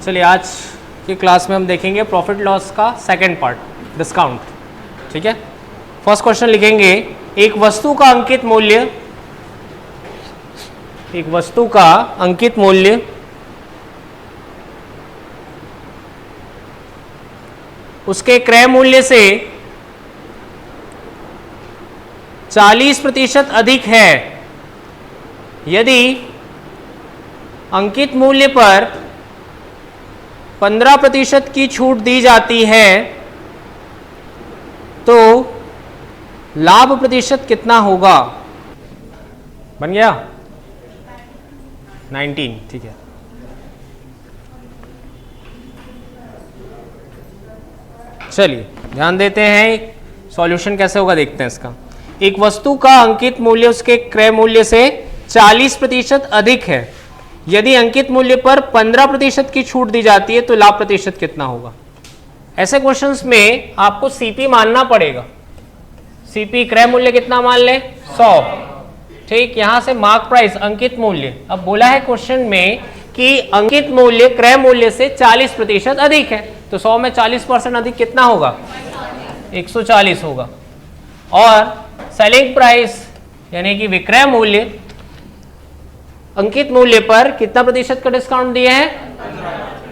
चलिए आज की क्लास में हम देखेंगे प्रॉफिट लॉस का सेकंड पार्ट, डिस्काउंट। ठीक है, फर्स्ट क्वेश्चन लिखेंगे, एक वस्तु का अंकित मूल्य उसके क्रय मूल्य से 40% अधिक है यदि अंकित मूल्य पर 15% की छूट दी जाती है तो लाभ प्रतिशत कितना होगा। बन गया 19। ठीक है, चलिए ध्यान देते हैं सॉल्यूशन कैसे होगा, देखते हैं इसका। एक वस्तु का अंकित मूल्य उसके क्रय मूल्य से 40% अधिक है यदि अंकित मूल्य पर 15% की छूट दी जाती है तो लाभ प्रतिशत कितना होगा। ऐसे क्वेश्चंस में आपको सीपी मानना पड़ेगा। सीपी क्रय मूल्य कितना मान ले, 100। ठीक, यहां से मार्क प्राइस अंकित मूल्य। अब बोला है क्वेश्चन में कि अंकित मूल्य क्रय मूल्य से 40% अधिक है, तो 100 में 40% अधिक कितना होगा, 140 होगा। और सेलिंग प्राइस यानी कि विक्रय मूल्य अंकित मूल्य पर कितना प्रतिशत का डिस्काउंट दिए हैं,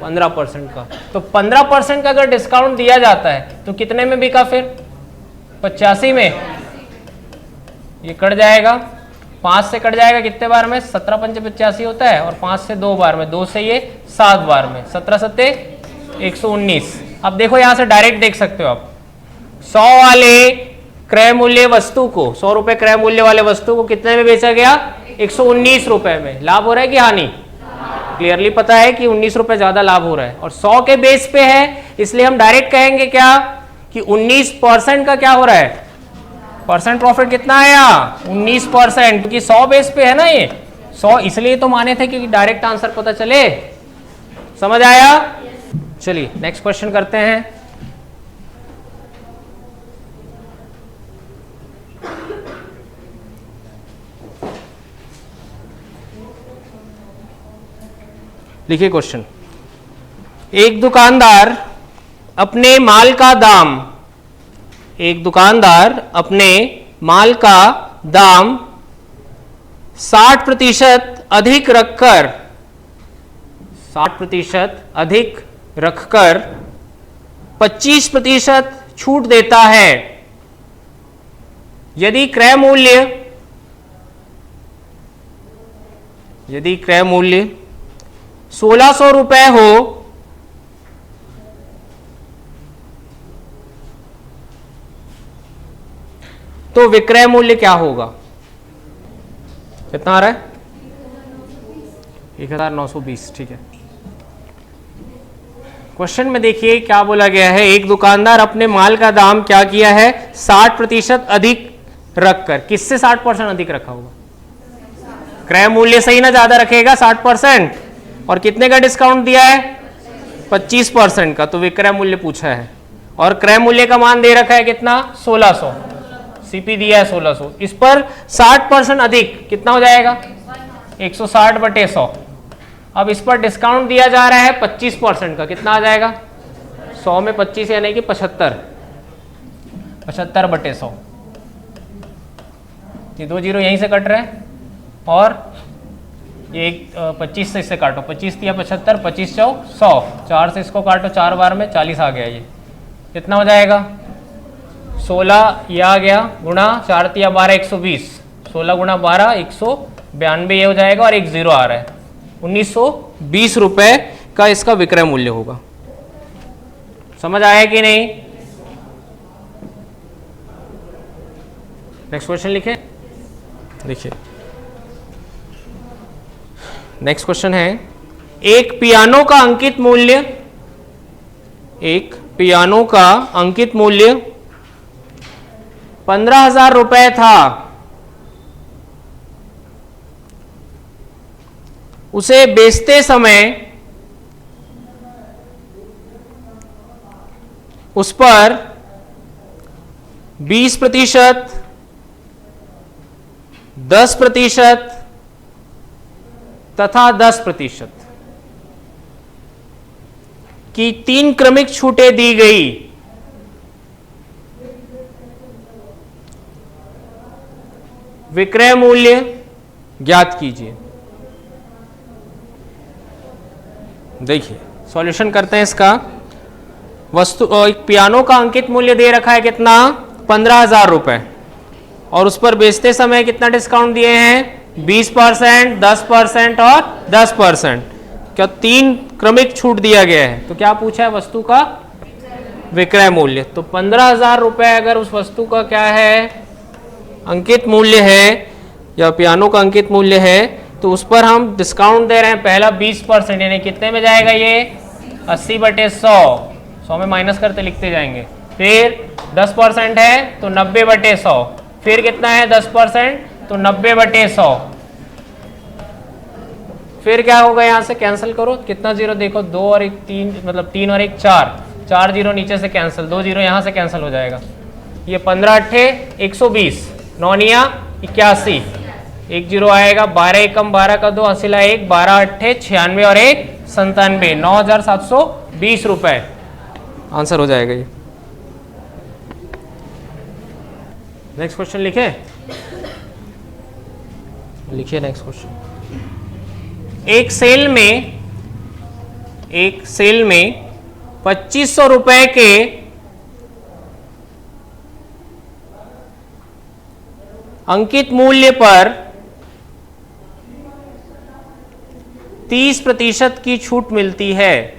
15% का। तो 15% का अगर डिस्काउंट दिया जाता है तो कितने में बिका, फिर 85 में। ये कट जाएगा, 5 से कट जाएगा कितने बार में, 17 पंचे 85 होता है, और 5 से 2 बार में, 2 से ये 7 बार में, 17 सत्ते 119। अब देखो यहां से डायरेक्ट देख सकते हो आप, 100 वाले क्रय मूल्य वस्तु को, 100 रुपए क्रय मूल्य वाले वस्तु को कितने में बेचा गया, 119 रुपए में। लाभ हो रहा है कि हानि, क्लियरली पता है कि 19 रुपए ज्यादा लाभ हो रहा है, और 100 के बेस पे है, इसलिए हम डायरेक्ट कहेंगे क्या कि 19% का क्या हो रहा है, परसेंट प्रॉफिट कितना आया, 19%, क्योंकि 100 बेस पे है ना ये 100, इसलिए तो माने थे क्योंकि डायरेक्ट आंसर पता चले। समझ आया। चलिए नेक्स्ट क्वेश्चन करते हैं। लिखिए क्वेश्चन, एक दुकानदार अपने माल का दाम 60% अधिक रखकर 25% छूट देता है यदि क्रय मूल्य 1600 रुपए हो तो विक्रय मूल्य क्या होगा। कितना आ रहा है, 1920। ठीक है, क्वेश्चन में देखिए क्या बोला गया है, एक दुकानदार अपने माल का दाम क्या किया है, 60% अधिक रखकर। किससे 60% अधिक रखा होगा, क्रय मूल्य से ही ना ज्यादा रखेगा 60%, और कितने का डिस्काउंट दिया है, 25% का, तो विक्रय मूल्य पूछा है, और क्रय मूल्य का मान दे रखा है कितना, 1600, सीपी दिया है 1600, इस पर 60% अधिक कितना हो जाएगा, 160/100। अब इस पर डिस्काउंट दिया जा रहा है 25% का, कितना आ जाएगा, 100 में 25 यानी कि 75/100। ये 2 जीरो यहीं से कट रहे हैं, और ये 25 से इससे काटो, 25 दिया 75, 25 चौ 100, 4 से इसको काटो 4 बार में, 40 आ गया। ये कितना हो जाएगा, 16 ये आ गया, गुणा 4 तिया 12, 120, 16 गुणा 12 192 ये हो जाएगा, और एक जीरो आ रहा है, 1920 रुपए का इसका विक्रय मूल्य होगा। समझ आया कि नहीं। नेक्स्ट क्वेश्चन लिखे, देखिए नेक्स्ट क्वेश्चन है, एक पियानो का अंकित मूल्य 15,000 रुपए था, उसे बेचते समय उस पर 20%, 10% तथा 10%। कि 3 क्रमिक छूटें दी गई। विक्रय मूल्य ज्ञात कीजिए। देखिए सॉल्यूशन करते हैं इसका। वस्तु एक पियानो का अंकित मूल्य दे रखा है कितना, 15,000 रुपए, और उस पर बेचते समय कितना डिस्काउंट दिए हैं, 20%, 10% और 10%। क्या 3 क्रमिक छूट दिया गया है। तो क्या पूछा है, वस्तु का विक्रय मूल्य। तो 15,000 रुपए अगर उस वस्तु का क्या है, अंकित मूल्य है या पियानो का अंकित मूल्य है, तो उस पर हम डिस्काउंट दे रहे हैं पहला 20%, यानी कितने में जाएगा ये, 80/100, 100 में माइनस करते लिखते जाएंगे। फिर 10% है तो 90/100, फिर कितना है 10% तो 90/100। फिर क्या होगा, यहां से कैंसिल करो, कितना जीरो देखो, 2 और 1 3, मतलब 3 और 1 4, 4 जीरो नीचे से कैंसिल, 2 जीरो यहां से कैंसिल हो जाएगा। ये 15 अट्ठे 120, 9 निया 81, 1 जीरो आएगा, 12 एकम 12 का 2, 80 ला 1, 12 अट्ठे 96 और 1 97, 9,720 रुपए आंसर हो जाएगा ये। नेक्स्ट क्वेश्चन लिखे, लिखिए नेक्स्ट क्वेश्चन। एक सेल में 2500 रुपए के अंकित मूल्य पर 30% की छूट मिलती है।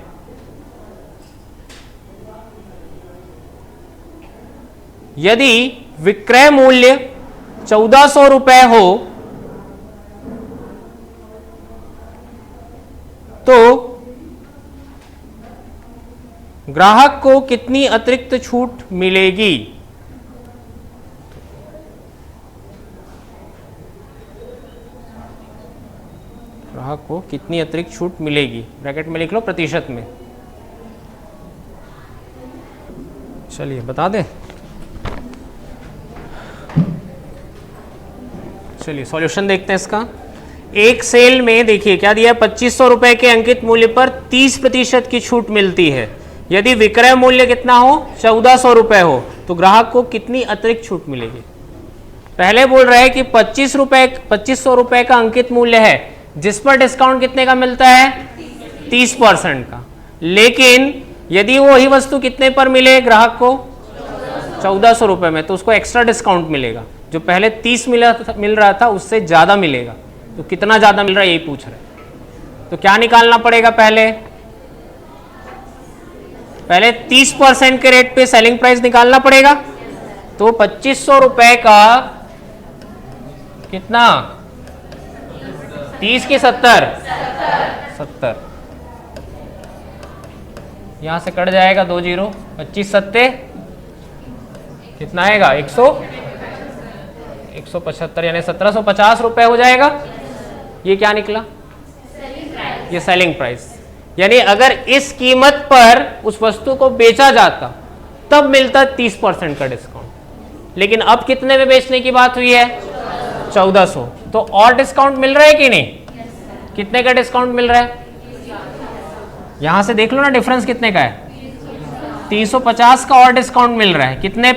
यदि विक्रय मूल्य 1400 रुपए हो तो ग्राहक को कितनी अतिरिक्त छूट मिलेगी। ग्राहक को कितनी अतिरिक्त छूट मिलेगी, ब्रैकेट में लिख लो प्रतिशत में। चलिए बता दें, चलिए सॉल्यूशन देखते हैं इसका। एक सेल में देखिए क्या दिया है, 2500 रुपए के अंकित मूल्य पर 30% की छूट मिलती है। यदि विक्रय मूल्य कितना हो, 1400 रुपए हो, तो ग्राहक को कितनी अतिरिक्त छूट मिलेगी। पहले बोल रहे हैं कि 2500 रुपए का अंकित मूल्य है, जिस पर डिस्काउंट कितने का मिलता है, 30% का। लेकिन यदि वो ही वस्तु कितने पर मिले ग्राहक को, 1400 रुपए में, तो उसको एक्स्ट्रा डिस्काउंट मिलेगा। जो पहले 30 मिल रहा था उससे ज्यादा मिलेगा। तो कितना ज्यादा मिल रहा है यही पूछ रहे हैं। तो क्या निकालना पड़ेगा, पहले 30% के रेट पे सेलिंग प्राइस निकालना पड़ेगा। तो 2500 रुपए का कितना, 30 की 70, यहां से कट जाएगा 2 जीरो, 25 सत्ते कितना आएगा, 175, यानी 1750 रुपए हो जाएगा। ये क्या निकला, ये सेलिंग प्राइस। यानी अगर इस कीमत पर उस वस्तु को बेचा जाता तब मिलता 30% का डिस्काउंट। लेकिन अब कितने में बेचने की बात हुई है, 1400। तो और डिस्काउंट मिल रहा है कि नहीं, कितने का डिस्काउंट मिल रहा है, यहां से देख लो ना डिफरेंस कितने का है, 350 का और डिस्काउंट मिल रहा है। कितने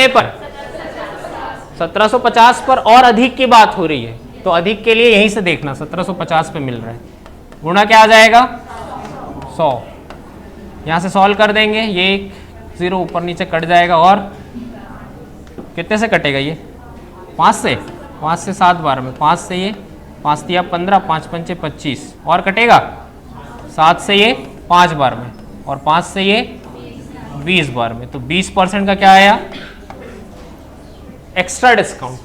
पर, 1750 पर और अधिक की बात हो रही है। तो अधिक के लिए यहीं से देखना, 1750 पे मिल रहा है, गुणा क्या आ जाएगा, 100। यहां से सॉल्व कर देंगे, ये 0 ऊपर नीचे कट जाएगा, और कितने से कटेगा ये, 5 से 7 बार में, 5 से ये 5 दिया 15, 5 पंचे 25, और कटेगा 7 से ये 5 बार में, और 5 से ये 20 बार में। तो 20% का क्या आया, एक्स्ट्रा डिस्काउंट,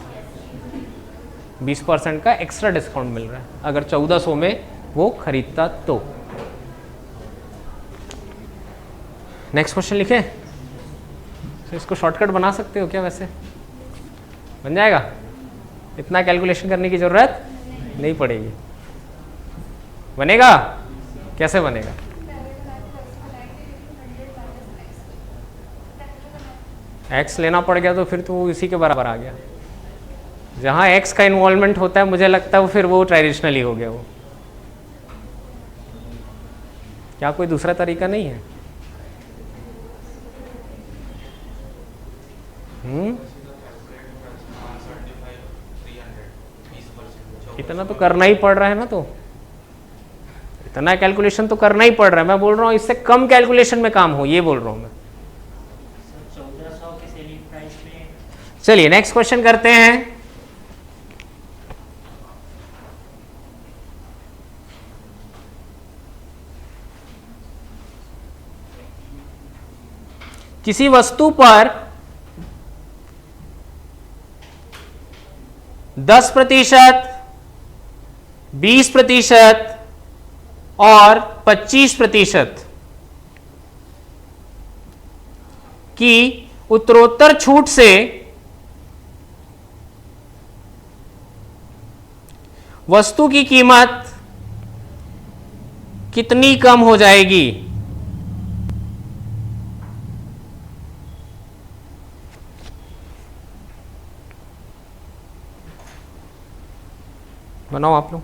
20% का एक्स्ट्रा डिस्काउंट मिल रहा है अगर 1400 में वो खरीदता तो। नेक्स्ट क्वेश्चन लिखें। तो इसको शॉर्टकट बना सकते हो क्या, वैसे बन जाएगा, इतना कैलकुलेशन करने की जरूरत नहीं पड़ेगी। बनेगा, कैसे बनेगा, एक्स लेना पड़ गया तो फिर तो वो इसी के बराबर आ गया। जहां एक्स का इन्वॉल्वमेंट होता है मुझे लगता है वो फिर वो ट्रेडिशनली हो गया वो। क्या कोई दूसरा तरीका नहीं है? इतना तो करना ही पड़ रहा है ना, तो इतना कैलकुलेशन तो करना ही पड़ रहा है। मैं बोल रहा हूँ इससे कम कैलकुलेशन में काम हो, ये बोल रहा हूँ मैं। 1400 के सेलिंग प्राइस में। चलिए नेक्स्ट क्वेश्चन करते हैं। किसी वस्तु पर 10%, 20% और 25% की उत्तरोत्तर छूट से वस्तु की कीमत कितनी कम हो जाएगी? बनाओ आप लोग।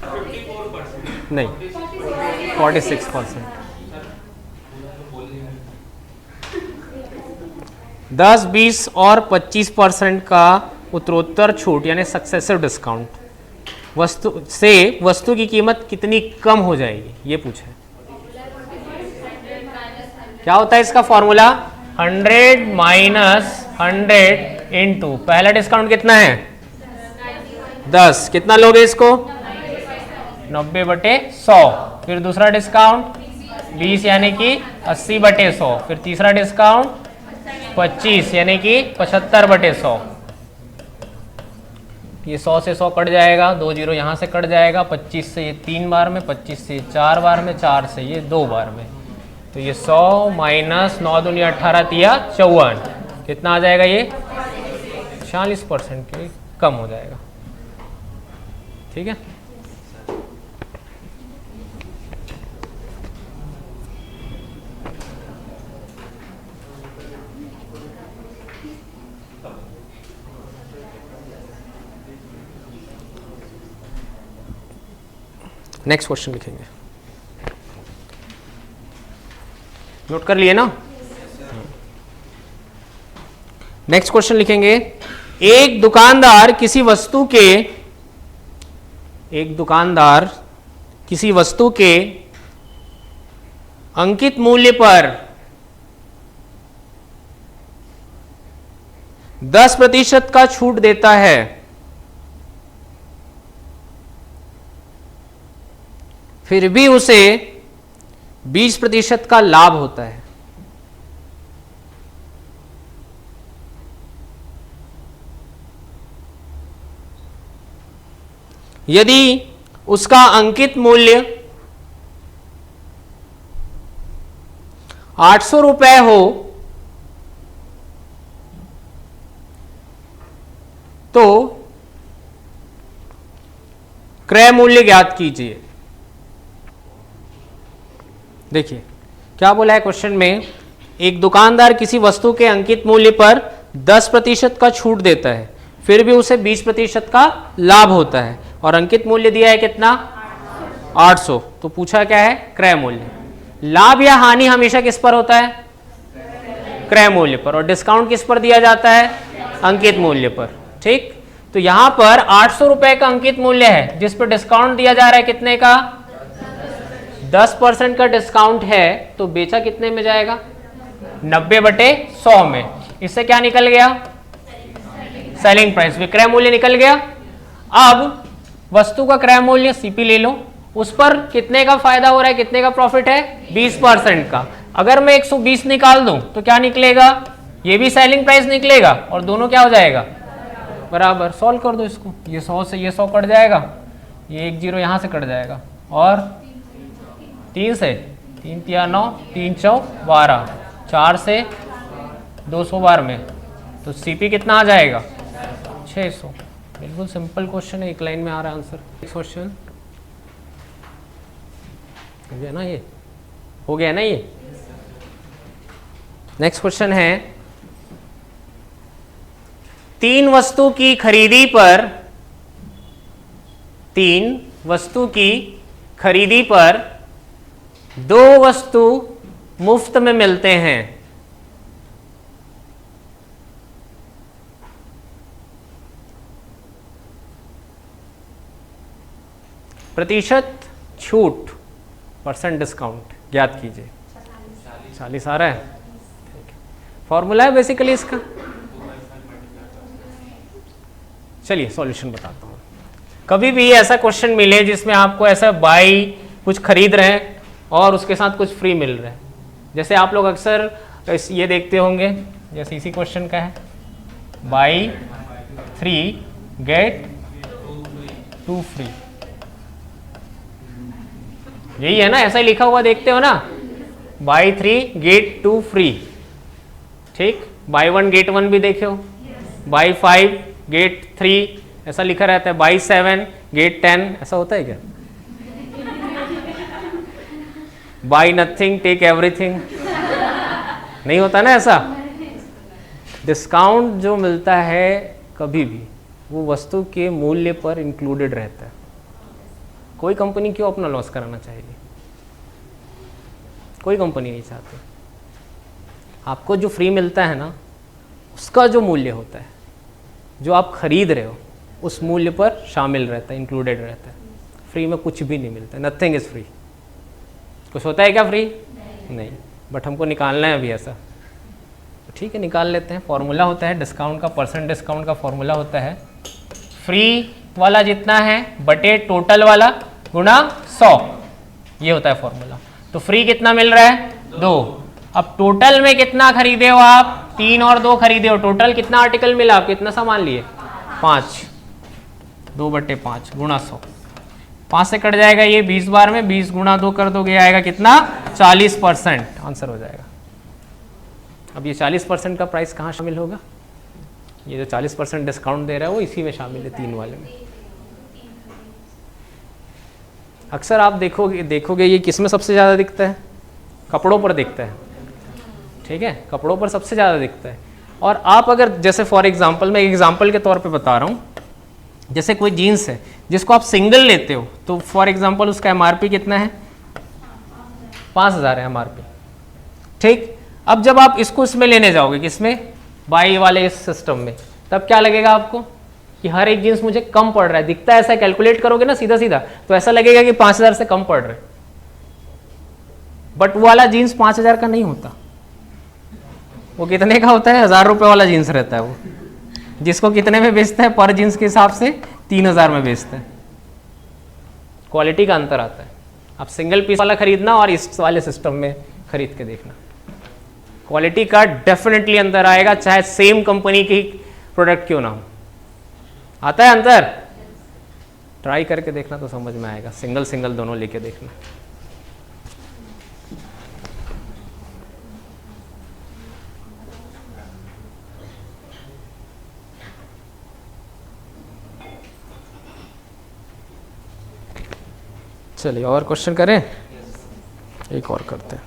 54% नहीं, 46%। 10, 20 और 25% का उत्तरोत्तर छूट यानी सक्सेसिव डिस्काउंट वस्तु की कीमत कितनी कम हो जाएगी, ये पूछा है। क्या होता है इसका फॉर्मूला? 100 माइनस 100 इंटू पहला डिस्काउंट कितना है? 10। कितना लोगे इसको? 90/100। फिर दूसरा डिस्काउंट 20 यानी कि 80/100। फिर तीसरा डिस्काउंट 25 यानी कि 75/100। ये 100 से 100 कट जाएगा, 2 जीरो यहाँ से कट जाएगा। 25 से ये 3 बार में, 25 से ये 4 बार में, 4 से ये 2 बार में। तो ये 100 माइनस 9 दूनी 18 तिया 54। कितना आ जाएगा? ये 40% के कम हो जाएगा। ठीक है। नेक्स्ट क्वेश्चन लिखेंगे, नोट कर लिए ना? नेक्स्ट क्वेश्चन लिखेंगे। एक दुकानदार किसी वस्तु के अंकित मूल्य पर 10% का छूट देता है, फिर भी उसे 20% का लाभ होता है। यदि उसका अंकित मूल्य 800 रुपए हो तो क्रय मूल्य ज्ञात कीजिए। देखिए क्या बोला है क्वेश्चन में, एक दुकानदार किसी वस्तु के अंकित मूल्य पर 10% का छूट देता है, फिर भी उसे 20% का लाभ होता है, और अंकित मूल्य दिया है कितना? 800। तो पूछा क्या है? क्रय मूल्य। लाभ या हानि हमेशा किस पर होता है? क्रय मूल्य पर। और डिस्काउंट किस पर दिया जाता है? अंकित मूल्य पर। ठीक, तो यहां पर 800 रुपए का अंकित मूल्य है, जिस पर डिस्काउंट दिया जा रहा है कितने का? 10% का डिस्काउंट है, तो बेचा कितने में जाएगा? 90/100 में। इससे क्या निकल गया? सेलिंग प्राइस, विक्रय मूल्य निकल गया। अब वस्तु का क्रय मूल्य सीपी ले लो, उस पर कितने का फायदा हो रहा है, कितने का प्रॉफिट है? 20% का। अगर मैं 120 निकाल दूं तो क्या निकलेगा? ये भी सेलिंग प्राइस निकलेगा, और दोनों क्या हो जाएगा? बराबर। सॉल्व कर दो इसको। ये 100 से ये 100 कट जाएगा, ये 1 जीरो यहां से कट जाएगा, और 3 से 3 तिया 9, 3 चौ 12, 4 से 200 बार में, तो सीपी कितना आ जाएगा? 600। बिल्कुल सिंपल क्वेश्चन है, एक लाइन में आ रहा है आंसर। नेक्स्ट क्वेश्चन हो गया ना? ये हो गया ना? ये नेक्स्ट क्वेश्चन है, 3 वस्तु की खरीदी पर दो वस्तु मुफ्त में मिलते हैं, प्रतिशत छूट, परसेंट डिस्काउंट ज्ञात कीजिए। 40 आ रहा है, फॉर्मूला है बेसिकली इसका। चलिए सॉल्यूशन बताता हूँ। कभी भी ऐसा क्वेश्चन मिले जिसमें आपको ऐसा बाई कुछ खरीद रहे हैं और उसके साथ कुछ फ्री मिल रहा है, जैसे आप लोग अक्सर ये देखते होंगे, जैसे इसी क्वेश्चन का है, बाई 3 गेट 2 फ्री, यही है ना, ऐसा ही लिखा हुआ देखते हो ना, बाई 3 गेट 2 फ्री, ठीक। बाई 1 गेट 1 भी देखे हो, बाई 5 गेट 3 ऐसा लिखा रहता है, बाई 7 गेट 10 ऐसा होता है क्या? बाई नथिंग टेक एवरीथिंग, नहीं होता ना ऐसा। डिस्काउंट जो मिलता है कभी भी वो वस्तु के मूल्य पर इंक्लूडेड रहता है। कोई कंपनी क्यों अपना लॉस कराना चाहेगी? कोई कंपनी नहीं चाहती। आपको जो फ्री मिलता है ना, उसका जो मूल्य होता है, जो आप खरीद रहे हो, उस मूल्य पर शामिल रहता है, इंक्लूडेड रहता है। फ्री में कुछ भी नहीं मिलता, नथिंग इज फ्री। कुछ होता है क्या फ्री? नहीं, बट हमको निकालना है अभी ऐसा, तो ठीक है निकाल लेते हैं। फॉर्मूला होता है डिस्काउंट का, परसेंट डिस्काउंट का फॉर्मूला होता है फ्री वाला जितना है बटे टोटल वाला गुणा 100, ये होता है फॉर्मूला। तो फ्री कितना मिल रहा है? 2। अब टोटल में कितना खरीदे हो आप? 3 और 2 खरीदे हो, टोटल कितना आर्टिकल मिला आप, कितना सामान लिए? 5, 2/5 गुणा 100, 5 से कट जाएगा ये 20 बार में, 20 गुणा 2 कर दोगे आएगा कितना? 40%, आंसर हो जाएगा। अब ये 40% का प्राइस कहाँ शामिल होगा? ये जो 40% डिस्काउंट दे रहा है वो इसी में शामिल है, 3 वाले में। अक्सर आप देखोगे ये किस में सबसे ज़्यादा दिखता है? कपड़ों पर दिखता है, ठीक है, कपड़ों पर सबसे ज़्यादा दिखता है। और आप अगर जैसे फॉर एग्जांपल, मैं एग्जांपल के तौर पे बता रहा हूँ, जैसे कोई जीन्स है जिसको आप सिंगल लेते हो, तो फॉर एग्जांपल उसका एमआरपी कितना है? 5000 है एमआरपी, ठीक। अब जब आप इसको इसमें लेने जाओगे, किसमें? बाई वाले इस सिस्टम में, तब क्या लगेगा आपको कि हर एक जीन्स मुझे कम पड़ रहा है, दिखता है ऐसा, कैलकुलेट करोगे ना सीधा सीधा तो ऐसा लगेगा कि 5000 से कम पड़ रहा है, बट वो वाला जीन्स 5000 का नहीं होता। वो कितने का होता है? 1000 रुपये वाला जीन्स रहता है वो, जिसको कितने में बेचता है? पर जीन्स के हिसाब से 3000 में बेचता है। क्वालिटी का अंतर आता है। आप सिंगल पीस वाला खरीदना और इस वाले सिस्टम में खरीद के देखना, क्वालिटी का डेफिनेटली अंतर आएगा, चाहे सेम कंपनी की प्रोडक्ट क्यों ना हो। आता है अंतर? ट्राई करके देखना तो समझ में आएगा, सिंगल सिंगल दोनों लेके देखना। चलिए और क्वेश्चन करें, एक और करते हैं।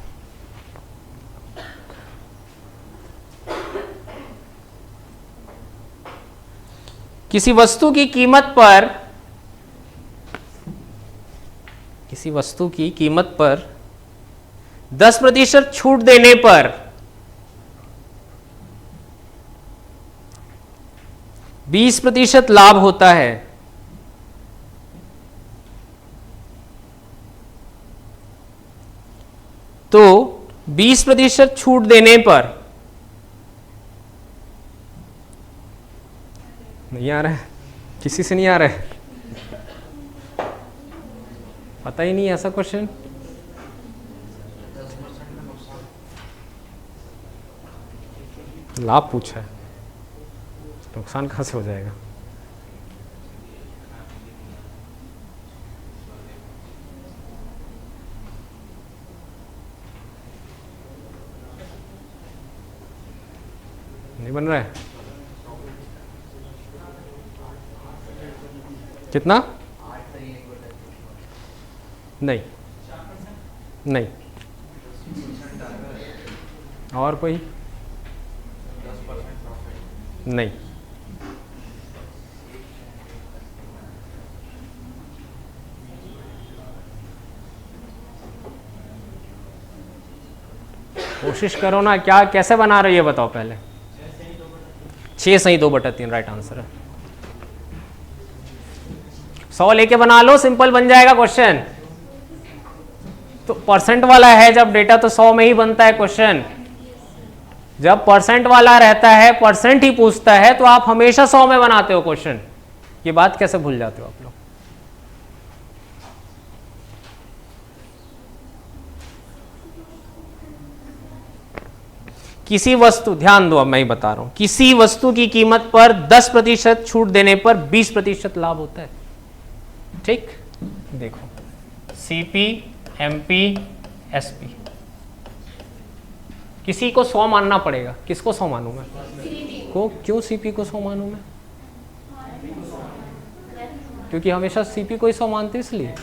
किसी वस्तु की कीमत पर 10% छूट देने पर 20% लाभ होता है, तो 20% छूट देने पर, नहीं आ रहा है, किसी से नहीं आ रहा है, पता ही नहीं है ऐसा क्वेश्चन। लाभ पूछा है, नुकसान कहां से हो जाएगा? नहीं बन रहा है। कितना? नहीं, नहीं, और कोई? नहीं, कोशिश करो ना, क्या कैसे बना रहे हो ये बताओ पहले। 6 सही 2/3 राइट आंसर है। 100 लेके बना लो, सिंपल बन जाएगा क्वेश्चन। तो परसेंट वाला है जब डेटा तो 100 में ही बनता है क्वेश्चन। जब परसेंट वाला रहता है, परसेंट ही पूछता है, तो आप हमेशा 100 में बनाते हो क्वेश्चन। ये बात कैसे भूल जाते हो आप लोग। किसी वस्तु, ध्यान दो अब मैं ही बता रहा हूं, किसी वस्तु की कीमत पर 10% छूट देने पर 20% लाभ होता है। ठीक, देखो सीपी, एमपी, एसपी, किसी को 100 मानना पड़ेगा। किसको 100 मानूं मैं? को क्यों सीपी को 100 मानूं मैं? क्योंकि हमेशा सीपी को ही 100 मानते इसलिए।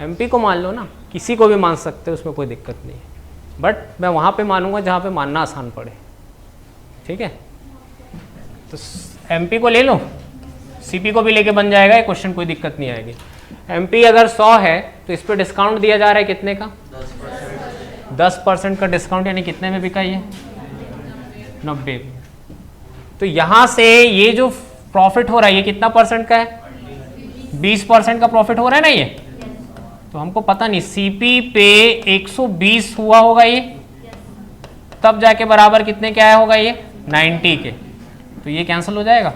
एमपी को मान लो ना, किसी को भी मान सकते हो, उसमें कोई दिक्कत नहीं है। बट मैं वहां पे मानूंगा जहां पे मानना आसान पड़े। ठीक है, तो एमपी को ले लो, सीपी को भी लेके बन जाएगा ये क्वेश्चन, कोई दिक्कत नहीं आएगी। एमपी अगर 100 है तो इस पे डिस्काउंट दिया जा रहा है कितने का? 10% का डिस्काउंट, यानी कितने में बिका ये? 90। तो यहां से ये जो प्रॉफिट हो रहा है ये कितना परसेंट का है? 20% का प्रॉफिट हो रहा है ना ये। तो हमको पता नहीं सीपी पे 120 हुआ होगा ये, तब जाके बराबर कितने के आया होगा ये? 90 के। तो ये कैंसिल हो जाएगा,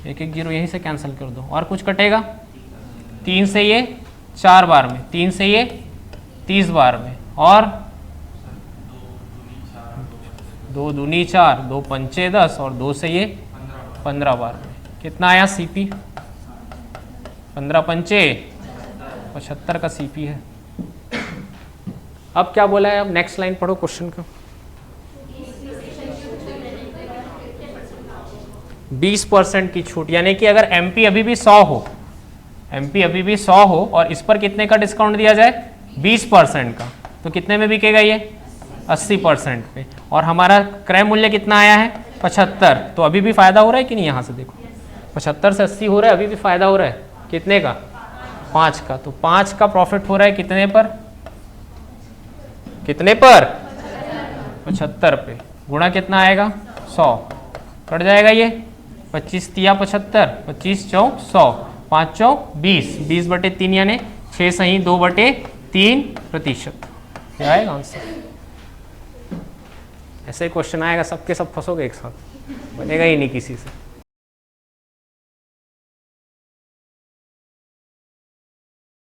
एक एक जीरो यहीं से कैंसिल कर दो। और कुछ कटेगा? 3 से ये 4 बार में, 3 से ये 30 बार में, और 2 दूनी 4, 2 पंचे 10, और 2 से ये 15 बार में। कितना आया सीपी? 15 पंचे 75 का सीपी है। अब क्या बोला है? अब नेक्स्ट लाइन पढ़ो क्वेश्चन का। 20% की छूट, यानी कि अगर एमपी अभी भी 100 हो, एमपी अभी भी 100 हो और इस पर कितने का डिस्काउंट दिया जाए? 20% का, तो कितने में बिकेगा ये? 80% पे। और हमारा क्रय मूल्य कितना आया है? 75। तो अभी भी फायदा हो रहा है कि नहीं? यहां से देखो 75 से 80 हो रहा है, अभी भी फायदा हो रहा है। कितने का? 5 का। तो 5 का प्रॉफिट हो रहा है कितने पर? कितने पर? 75 पे। गुणा कितना आएगा? 100। कट जाएगा ये 25 तिया 75, 25 चौक 100, 5 चौक 20, 20/3 यानी 6 सही 2/3%। क्या आएगा आंसर? ऐसे क्वेश्चन आएगा, सबके सब फंसोगे एक साथ, बनेगा ही नहीं किसी से।